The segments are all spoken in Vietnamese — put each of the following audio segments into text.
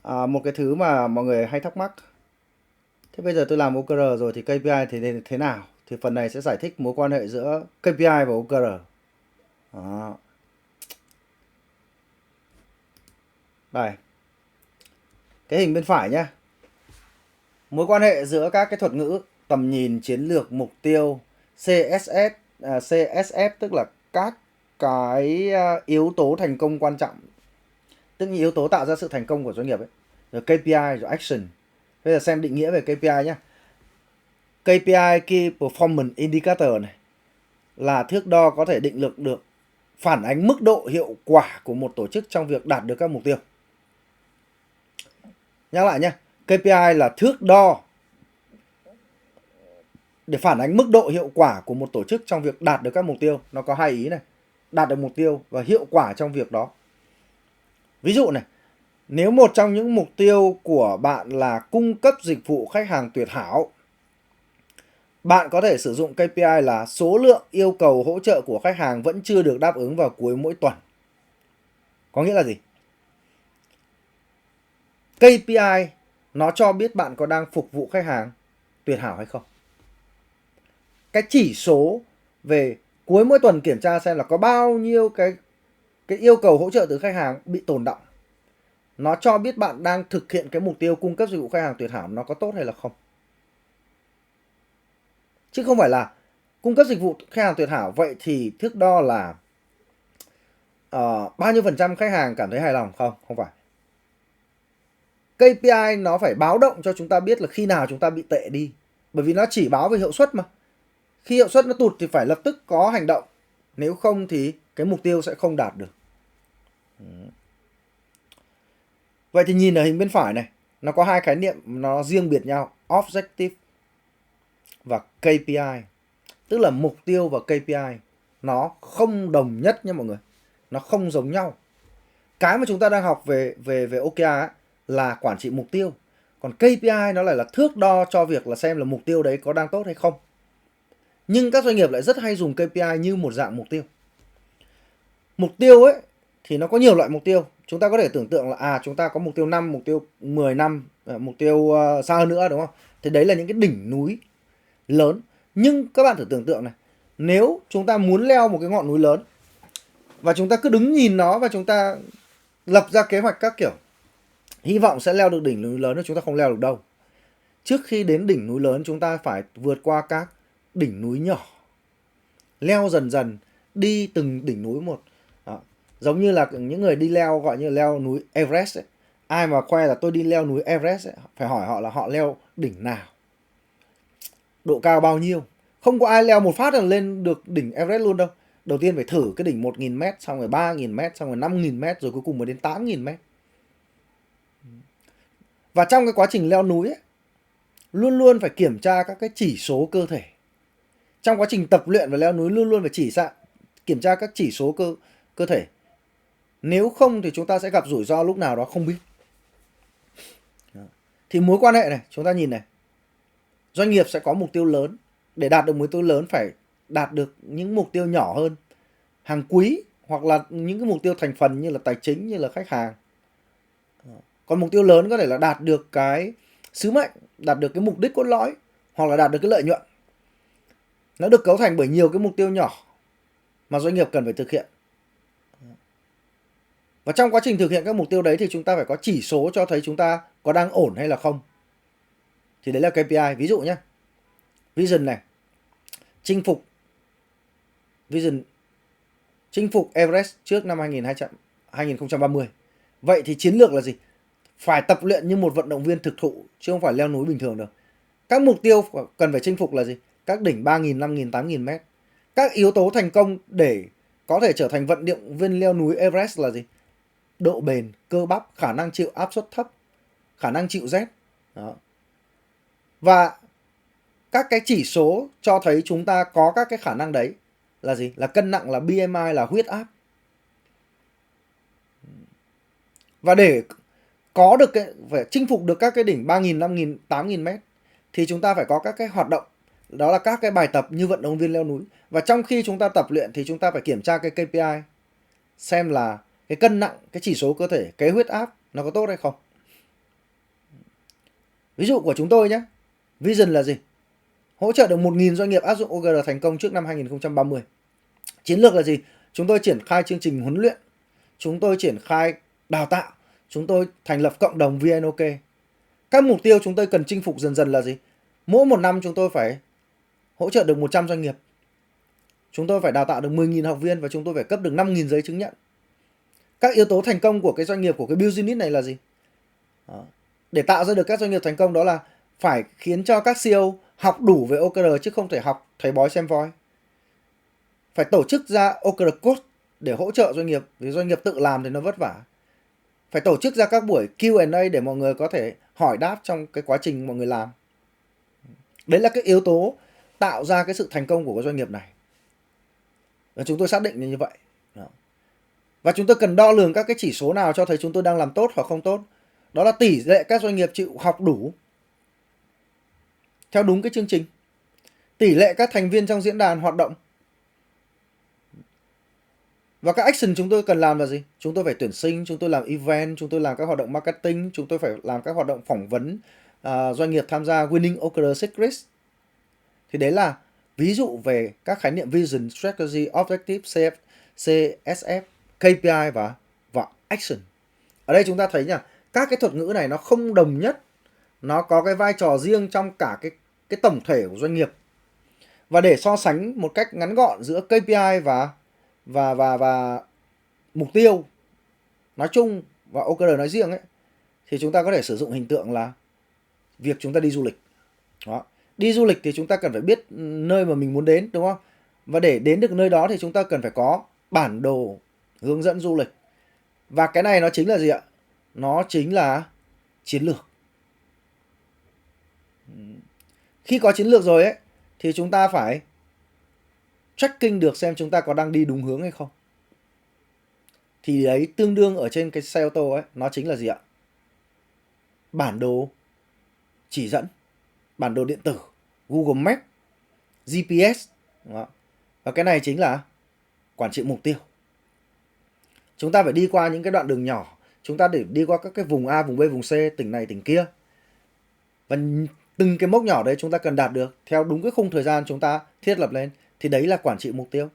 Một cái thứ mà mọi người hay thắc mắc. Thế bây giờ tôi làm OKR rồi thì KPI thì thế nào? Thì phần này sẽ giải thích mối quan hệ giữa KPI và OKR. Đó. Đây, cái hình bên phải nhá. Mối quan hệ giữa các cái thuật ngữ tầm nhìn, chiến lược, mục tiêu, CSS, CSF tức là các cái yếu tố thành công quan trọng, tức là yếu tố tạo ra sự thành công của doanh nghiệp ấy. Rồi KPI, rồi action. Bây giờ xem định nghĩa về KPI nhé. KPI, Key Performance Indicator này, là thước đo có thể định lượng được phản ánh mức độ hiệu quả của một tổ chức trong việc đạt được các mục tiêu. Nhắc lại nhé, KPI là thước đo để phản ánh mức độ hiệu quả của một tổ chức trong việc đạt được các mục tiêu. Nó có hai ý này, đạt được mục tiêu và hiệu quả trong việc đó. Ví dụ này, nếu một trong những mục tiêu của bạn là cung cấp dịch vụ khách hàng tuyệt hảo, bạn có thể sử dụng KPI là số lượng yêu cầu hỗ trợ của khách hàng vẫn chưa được đáp ứng vào cuối mỗi tuần. Có nghĩa là gì? KPI nó cho biết bạn có đang phục vụ khách hàng tuyệt hảo hay không. Cái chỉ số về cuối mỗi tuần kiểm tra xem là có bao nhiêu cái yêu cầu hỗ trợ từ khách hàng bị tồn đọng. Nó cho biết bạn đang thực hiện cái mục tiêu cung cấp dịch vụ khách hàng tuyệt hảo nó có tốt hay là không. Chứ không phải là cung cấp dịch vụ khách hàng tuyệt hảo vậy thì thước đo là bao nhiêu % khách hàng cảm thấy hài lòng. Không phải. KPI nó phải báo động cho chúng ta biết là khi nào chúng ta bị tệ đi. Bởi vì nó chỉ báo về hiệu suất mà. Khi hiệu suất nó tụt thì phải lập tức có hành động. Nếu không thì cái mục tiêu sẽ không đạt được. Vậy thì nhìn ở hình bên phải này, nó có hai khái niệm nó riêng biệt nhau, Objective và KPI. Tức là mục tiêu và KPI nó không đồng nhất nha mọi người. Nó không giống nhau. Cái mà chúng ta đang học về OKR là quản trị mục tiêu. Còn KPI nó lại là thước đo cho việc là xem là mục tiêu đấy có đang tốt hay không. Nhưng các doanh nghiệp lại rất hay dùng KPI như một dạng mục tiêu. Mục tiêu ấy thì nó có nhiều loại mục tiêu. Chúng ta có thể tưởng tượng là chúng ta có mục tiêu 5, mục tiêu 10 năm, mục tiêu xa hơn nữa đúng không? Thì đấy là những cái đỉnh núi lớn. Nhưng các bạn thử tưởng tượng này, nếu chúng ta muốn leo một cái ngọn núi lớn và chúng ta cứ đứng nhìn nó và chúng ta lập ra kế hoạch các kiểu, hy vọng sẽ leo được đỉnh núi lớn thì chúng ta không leo được đâu. Trước khi đến đỉnh núi lớn chúng ta phải vượt qua các đỉnh núi nhỏ, leo dần dần, đi từng đỉnh núi một. Đó. Giống như là những người đi leo gọi như là leo núi Everest ấy. Ai mà khoe là tôi đi leo núi Everest ấy, phải hỏi họ là họ leo đỉnh nào, độ cao bao nhiêu. Không có ai leo một phát là lên được đỉnh Everest luôn đâu. Đầu tiên phải thử cái đỉnh 1.000m, xong rồi 3.000m, xong rồi 5.000m, rồi cuối cùng mới đến 8.000m. Và trong cái quá trình leo núi ấy, luôn luôn phải kiểm tra các cái chỉ số cơ thể. Trong quá trình tập luyện và leo núi luôn luôn phải kiểm tra các chỉ số cơ thể. Nếu không thì chúng ta sẽ gặp rủi ro lúc nào đó không biết. Thì mối quan hệ này, chúng ta nhìn này. Doanh nghiệp sẽ có mục tiêu lớn. Để đạt được mục tiêu lớn phải đạt được những mục tiêu nhỏ hơn, hàng quý, hoặc là những cái mục tiêu thành phần như là tài chính, như là khách hàng. Còn mục tiêu lớn có thể là đạt được cái sứ mệnh, đạt được cái mục đích cốt lõi, hoặc là đạt được cái lợi nhuận. Nó được cấu thành bởi nhiều cái mục tiêu nhỏ mà doanh nghiệp cần phải thực hiện. Và trong quá trình thực hiện các mục tiêu đấy thì chúng ta phải có chỉ số cho thấy chúng ta có đang ổn hay là không. Thì đấy là KPI. Ví dụ nhé, Vision này, chinh phục Everest trước năm 2030. Vậy thì chiến lược là gì? Phải tập luyện như một vận động viên thực thụ, chứ không phải leo núi bình thường được. Các mục tiêu cần phải chinh phục là gì? Các đỉnh 3.000, 5.000, 8.000m. Các yếu tố thành công để có thể trở thành vận động viên leo núi Everest là gì? Độ bền, cơ bắp, khả năng chịu áp suất thấp, khả năng chịu rét. Đó. Và các cái chỉ số cho thấy chúng ta có các cái khả năng đấy là gì? Là cân nặng, là BMI, là huyết áp. Và để có được phải chinh phục được các cái đỉnh 3.000, 5.000, 8.000m thì chúng ta phải có các cái hoạt động. Đó là các cái bài tập như vận động viên leo núi. Và trong khi chúng ta tập luyện thì chúng ta phải kiểm tra cái KPI, xem là cái cân nặng, cái chỉ số cơ thể, cái huyết áp nó có tốt hay không. Ví dụ của chúng tôi nhé, Vision là gì? Hỗ trợ được 1.000 doanh nghiệp áp dụng OKR thành công trước năm 2030. Chiến lược là gì? Chúng tôi triển khai chương trình huấn luyện, chúng tôi triển khai đào tạo, chúng tôi thành lập cộng đồng VNOK. Các mục tiêu chúng tôi cần chinh phục dần dần là gì? Mỗi một năm chúng tôi phải hỗ trợ được 100 doanh nghiệp. Chúng tôi phải đào tạo được 10.000 học viên và chúng tôi phải cấp được 5.000 giấy chứng nhận. Các yếu tố thành công của cái doanh nghiệp, của cái business này là gì? Đó. Để tạo ra được các doanh nghiệp thành công đó là phải khiến cho các CEO học đủ về OKR chứ không thể học thầy bói xem voi. Phải tổ chức ra OKR Coach để hỗ trợ doanh nghiệp, vì doanh nghiệp tự làm thì nó vất vả. Phải tổ chức ra các buổi Q&A để mọi người có thể hỏi đáp trong cái quá trình mọi người làm. Đấy là cái yếu tố tạo ra cái sự thành công của cái doanh nghiệp này. Và chúng tôi xác định như vậy. Và chúng tôi cần đo lường các cái chỉ số nào cho thấy chúng tôi đang làm tốt hoặc không tốt. Đó là tỷ lệ các doanh nghiệp chịu học đủ theo đúng cái chương trình, tỷ lệ các thành viên trong diễn đàn hoạt động. Và các action chúng tôi cần làm là gì? Chúng tôi phải tuyển sinh, chúng tôi làm event, chúng tôi làm các hoạt động marketing, chúng tôi phải làm các hoạt động phỏng vấn doanh nghiệp tham gia Winning OKR Secrets. Thì đấy là ví dụ về các khái niệm Vision, Strategy, Objective, CSF, KPI và Action. Ở đây chúng ta thấy nhá, các cái thuật ngữ này nó không đồng nhất, nó có cái vai trò riêng trong cả cái tổng thể của doanh nghiệp. Và để so sánh một cách ngắn gọn giữa KPI và mục tiêu nói chung và OKR nói riêng ấy, thì chúng ta có thể sử dụng hình tượng là việc chúng ta đi du lịch. Đó. Đi du lịch thì chúng ta cần phải biết nơi mà mình muốn đến, đúng không? Và để đến được nơi đó thì chúng ta cần phải có bản đồ hướng dẫn du lịch. Và cái này nó chính là gì ạ? Nó chính là chiến lược. Khi có chiến lược rồi ấy, thì chúng ta phải tracking được xem chúng ta có đang đi đúng hướng hay không. Thì đấy tương đương ở trên cái xe ô tô ấy, nó chính là gì ạ? Bản đồ chỉ dẫn, bản đồ điện tử, Google Maps, GPS. Đó. Và cái này chính là quản trị mục tiêu. Chúng ta phải đi qua những cái đoạn đường nhỏ, chúng ta để đi qua các cái vùng A, vùng B, vùng C, tỉnh này, tỉnh kia. Và từng cái mốc nhỏ đấy chúng ta cần đạt được theo đúng cái khung thời gian chúng ta thiết lập lên. Thì đấy là quản trị mục tiêu.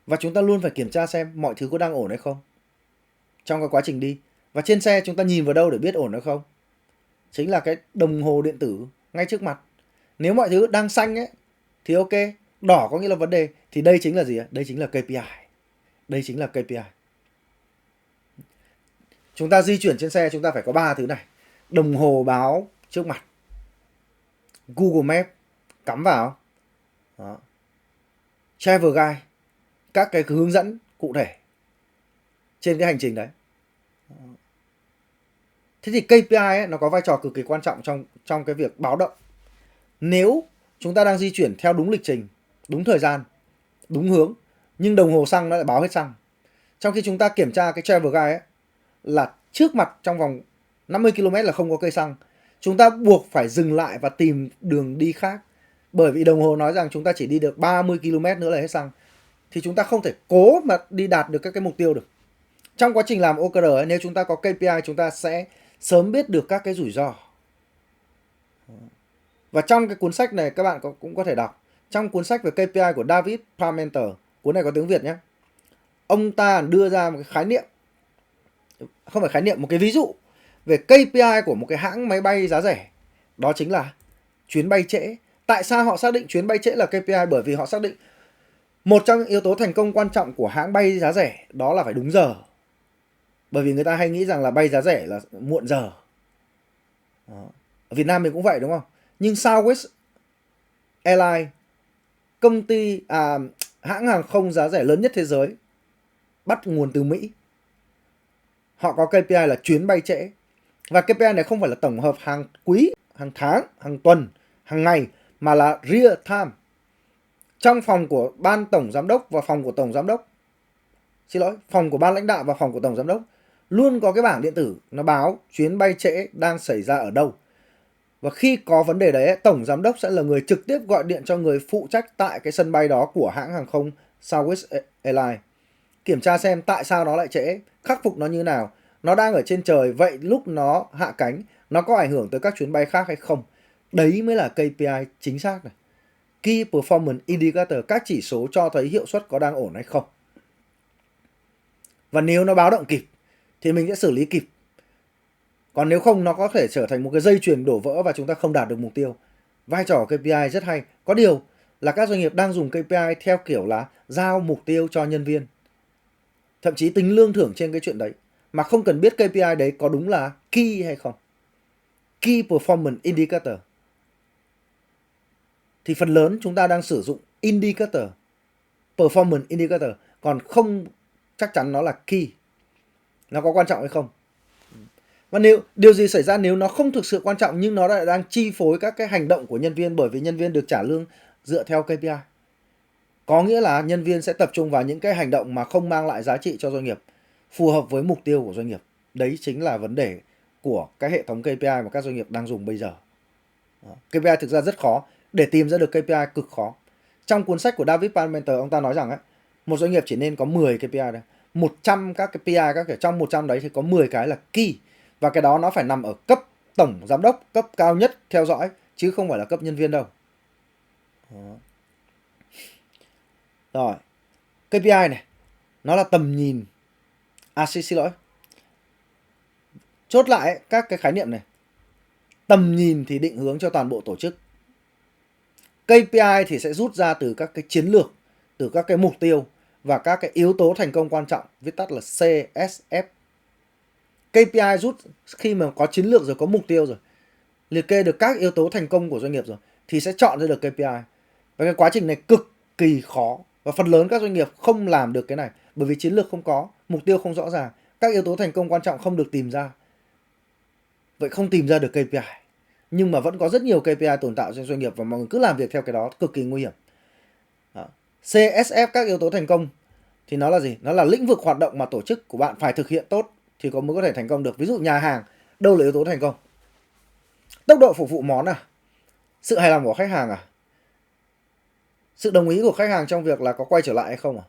Và chúng ta luôn phải kiểm tra xem mọi thứ có đang ổn hay không trong cái quá trình đi. Và trên xe chúng ta nhìn vào đâu để biết ổn hay không? Chính là cái đồng hồ điện tử ngay trước mặt. Nếu mọi thứ đang xanh ấy thì ok, đỏ có nghĩa là vấn đề. Thì đây chính là gì? Đây chính là KPI. Đây chính là KPI. Chúng ta di chuyển trên xe chúng ta phải có 3 thứ này. Đồng hồ báo trước mặt, Google Maps cắm vào, đó, Travel Guide, các cái hướng dẫn cụ thể trên cái hành trình đấy. Thế thì KPI ấy, nó có vai trò cực kỳ quan trọng trong cái việc báo động. Nếu chúng ta đang di chuyển theo đúng lịch trình, đúng thời gian, đúng hướng, nhưng đồng hồ xăng nó lại báo hết xăng. Trong khi chúng ta kiểm tra cái Travel Guide ấy, là trước mặt trong vòng 50 km là không có cây xăng. Chúng ta buộc phải dừng lại và tìm đường đi khác. Bởi vì đồng hồ nói rằng chúng ta chỉ đi được 30 km nữa là hết xăng. Thì chúng ta không thể cố mà đi đạt được các cái mục tiêu được. Trong quá trình làm OKR ấy, nếu chúng ta có KPI chúng ta sẽ sớm biết được các cái rủi ro. Và trong cái cuốn sách này các bạn cũng có thể đọc. Trong cuốn sách về KPI của David Parmenter, cuốn này có tiếng Việt nhé. Ông ta đưa ra một cái khái niệm, không phải khái niệm, một cái ví dụ về KPI của một cái hãng máy bay giá rẻ. Đó chính là chuyến bay trễ. Tại sao họ xác định chuyến bay trễ là KPI? Bởi vì họ xác định một trong những yếu tố thành công quan trọng của hãng bay giá rẻ đó là phải đúng giờ. Bởi vì người ta hay nghĩ rằng là bay giá rẻ là muộn giờ. Đó. Ở Việt Nam mình cũng vậy đúng không? Nhưng Southwest Airlines, hãng hàng không giá rẻ lớn nhất thế giới, bắt nguồn từ Mỹ. Họ có KPI là chuyến bay trễ. Và KPI này không phải là tổng hợp hàng quý, hàng tháng, hàng tuần, hàng ngày, mà là real time. Trong phòng của ban tổng giám đốc và phòng của tổng giám đốc, phòng của ban lãnh đạo và phòng của tổng giám đốc luôn có cái bảng điện tử nó báo chuyến bay trễ đang xảy ra ở đâu. Và khi có vấn đề đấy, tổng giám đốc sẽ là người trực tiếp gọi điện cho người phụ trách tại cái sân bay đó của hãng hàng không Southwest Airlines, kiểm tra xem tại sao nó lại trễ, khắc phục nó như nào nó đang ở trên trời, vậy lúc nó hạ cánh nó có ảnh hưởng tới các chuyến bay khác hay không? Đấy mới là KPI chính xác này. Key Performance Indicator, các chỉ số cho thấy hiệu suất có đang ổn hay không. Và nếu nó báo động kịp thì mình sẽ xử lý kịp. Còn nếu không, nó có thể trở thành một cái dây chuyền đổ vỡ và chúng ta không đạt được mục tiêu. Vai trò của KPI rất hay. Có điều là các doanh nghiệp đang dùng KPI theo kiểu là giao mục tiêu cho nhân viên, thậm chí tính lương thưởng trên cái chuyện đấy, mà không cần biết KPI đấy có đúng là key hay không. Key Performance Indicator. Thì phần lớn chúng ta đang sử dụng indicator, performance indicator, còn không chắc chắn nó là key. Nó có quan trọng hay không? Và nếu điều gì xảy ra nếu nó không thực sự quan trọng nhưng nó lại đang chi phối các cái hành động của nhân viên, bởi vì nhân viên được trả lương dựa theo KPI. Có nghĩa là nhân viên sẽ tập trung vào những cái hành động mà không mang lại giá trị cho doanh nghiệp, phù hợp với mục tiêu của doanh nghiệp. Đấy chính là vấn đề của cái hệ thống KPI mà các doanh nghiệp đang dùng bây giờ. KPI thực ra rất khó. Để tìm ra được KPI cực khó. Trong cuốn sách của David Parmenter, ông ta nói rằng ấy, một doanh nghiệp chỉ nên có 10 KPI đây. 100 các cái KPI, các cái trong 100 đấy thì có 10 cái là key. Và cái đó nó phải nằm ở cấp tổng giám đốc, cấp cao nhất theo dõi, chứ không phải là cấp nhân viên đâu. Rồi, KPI này, nó là tầm nhìn. Xin lỗi. Chốt lại các cái khái niệm này. Tầm nhìn thì định hướng cho toàn bộ tổ chức. KPI thì sẽ rút ra từ các cái chiến lược, từ các cái mục tiêu và các cái yếu tố thành công quan trọng, viết tắt là CSF. KPI rút khi mà có chiến lược rồi, có mục tiêu rồi, liệt kê được các yếu tố thành công của doanh nghiệp rồi, thì sẽ chọn ra được KPI. Và cái quá trình này cực kỳ khó, và phần lớn các doanh nghiệp không làm được cái này, bởi vì chiến lược không có, mục tiêu không rõ ràng, các yếu tố thành công quan trọng không được tìm ra. Vậy không tìm ra được KPI, nhưng mà vẫn có rất nhiều KPI tồn tại trong doanh nghiệp và mọi người cứ làm việc theo cái đó, cực kỳ nguy hiểm. Đó. CSF, các yếu tố thành công, thì nó là gì? Nó là lĩnh vực hoạt động mà tổ chức của bạn phải thực hiện tốt thì mới có thể thành công được. Ví dụ nhà hàng, đâu là yếu tố thành công? Tốc độ phục vụ món à? Sự hài lòng của khách hàng à? Sự đồng ý của khách hàng trong việc là có quay trở lại hay không à?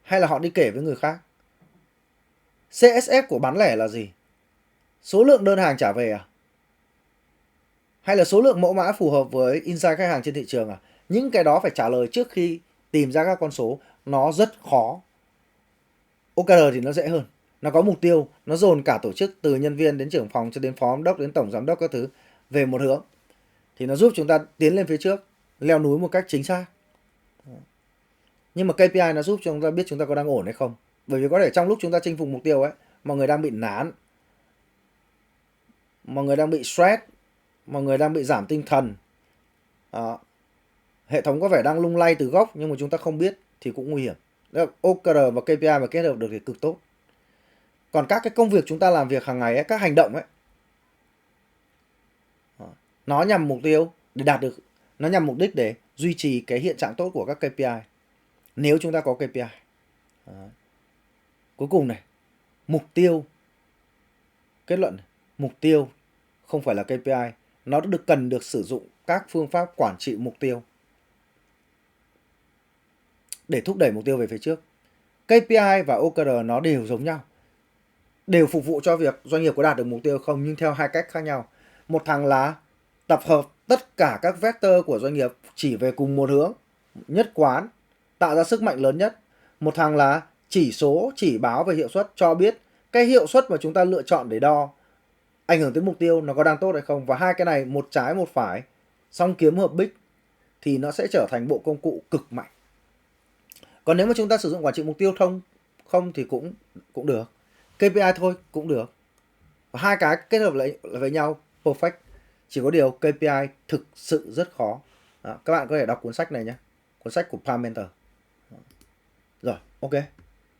Hay là họ đi kể với người khác? CSF của bán lẻ là gì? Số lượng đơn hàng trả về à? Hay là số lượng mẫu mã phù hợp với insight khách hàng trên thị trường à? Những cái đó phải trả lời trước khi tìm ra các con số. Nó rất khó. OKR thì nó dễ hơn. Nó có mục tiêu, nó dồn cả tổ chức từ nhân viên đến trưởng phòng cho đến phó giám đốc đến tổng giám đốc các thứ về một hướng. Thì nó giúp chúng ta tiến lên phía trước, leo núi một cách chính xác. Nhưng mà KPI nó giúp cho chúng ta biết chúng ta có đang ổn hay không. Bởi vì có thể trong lúc chúng ta chinh phục mục tiêu ấy, mọi người đang bị nản, mọi người đang bị stress, mọi người đang bị giảm tinh thần. Hệ thống có vẻ đang lung lay từ gốc nhưng mà chúng ta không biết thì cũng nguy hiểm. OKR và KPI mà kết hợp được thì cực tốt. Còn các cái công việc chúng ta làm việc hàng ngày ấy, các hành động ấy, nó nhằm mục tiêu để đạt được, nó nhằm mục đích để duy trì cái hiện trạng tốt của các KPI. Nếu chúng ta có KPI. Cuối cùng này, mục tiêu, kết luận, mục tiêu không phải là KPI, nó cần được sử dụng các phương pháp quản trị mục tiêu để thúc đẩy mục tiêu về phía trước. KPI và OKR nó đều giống nhau, đều phục vụ cho việc doanh nghiệp có đạt được mục tiêu không, nhưng theo hai cách khác nhau. Một thằng là tập hợp tất cả các vector của doanh nghiệp chỉ về cùng một hướng, nhất quán, tạo ra sức mạnh lớn nhất. Một thằng là chỉ số, chỉ báo về hiệu suất, cho biết cái hiệu suất mà chúng ta lựa chọn để đo ảnh hưởng tới mục tiêu nó có đang tốt hay không. Và hai cái này một trái một phải, song kiếm hợp bích, thì nó sẽ trở thành bộ công cụ cực mạnh. Còn nếu mà chúng ta sử dụng quản trị mục tiêu không thì cũng được. KPI thôi cũng được. Và hai cái kết hợp lại với nhau perfect. Chỉ có điều KPI thực sự rất khó. Đó, các bạn có thể đọc cuốn sách này nhé. Cuốn sách của Parmenter. Rồi, ok.